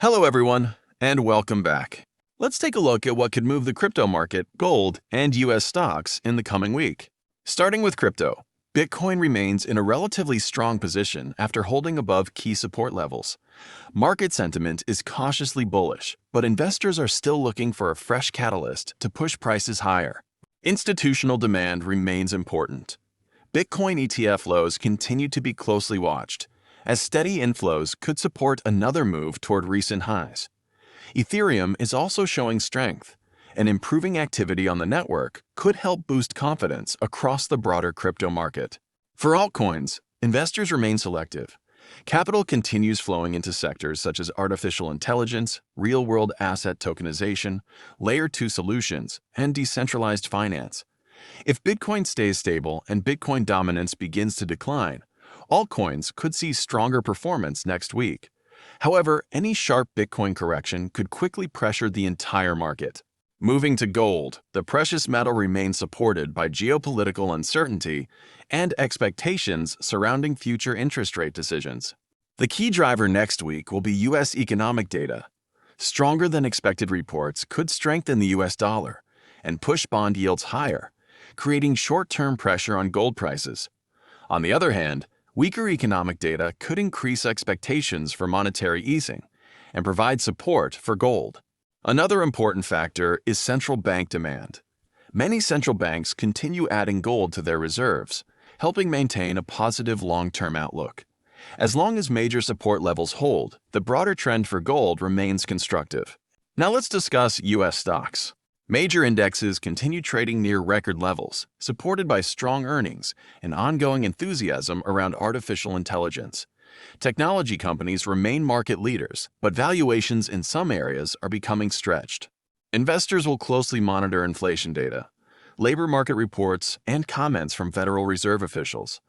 Hello everyone, and welcome back. Let's take a look at what could move the crypto market, gold, and US stocks in the coming week. Starting with crypto, Bitcoin remains in a relatively strong position after holding above key support levels. Market sentiment is cautiously bullish, but investors are still looking for a fresh catalyst to push prices higher. Institutional demand remains important. Bitcoin ETF flows continue to be closely watched, as steady inflows could support another move toward recent highs. Ethereum is also showing strength, and improving activity on the network could help boost confidence across the broader crypto market. For altcoins, investors remain selective. Capital continues flowing into sectors such as artificial intelligence, real-world asset tokenization, Layer 2 solutions, and decentralized finance. If Bitcoin stays stable and Bitcoin dominance begins to decline, altcoins could see stronger performance next week. However, any sharp Bitcoin correction could quickly pressure the entire market. Moving to gold, the precious metal remains supported by geopolitical uncertainty and expectations surrounding future interest rate decisions. The key driver next week will be U.S. economic data. Stronger than expected reports could strengthen the U.S. dollar and push bond yields higher, creating short-term pressure on gold prices. On the other hand, weaker economic data could increase expectations for monetary easing and provide support for gold. Another important factor is central bank demand. Many central banks continue adding gold to their reserves, helping maintain a positive long-term outlook. As long as major support levels hold, the broader trend for gold remains constructive. Now let's discuss U.S. stocks. Major indexes continue trading near record levels, supported by strong earnings and ongoing enthusiasm around artificial intelligence. Technology companies remain market leaders, but valuations in some areas are becoming stretched. Investors will closely monitor inflation data, labor market reports, and comments from Federal Reserve officials.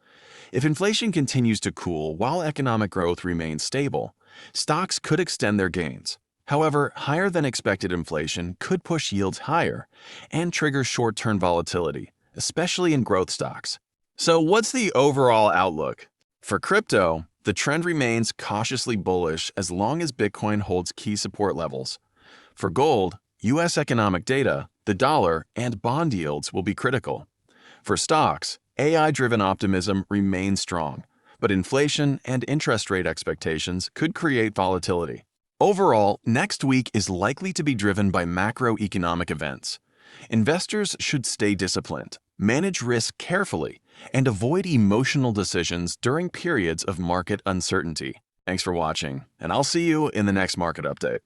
If inflation continues to cool while economic growth remains stable, stocks could extend their gains. However, higher than expected inflation could push yields higher and trigger short-term volatility, especially in growth stocks. So what's the overall outlook? For crypto, the trend remains cautiously bullish as long as Bitcoin holds key support levels. For gold, U.S. economic data, the dollar, and bond yields will be critical. For stocks, AI-driven optimism remains strong, but inflation and interest rate expectations could create volatility. Overall, next week is likely to be driven by macroeconomic events. Investors should stay disciplined, manage risk carefully, and avoid emotional decisions during periods of market uncertainty. Thanks for watching, and I'll see you in the next market update.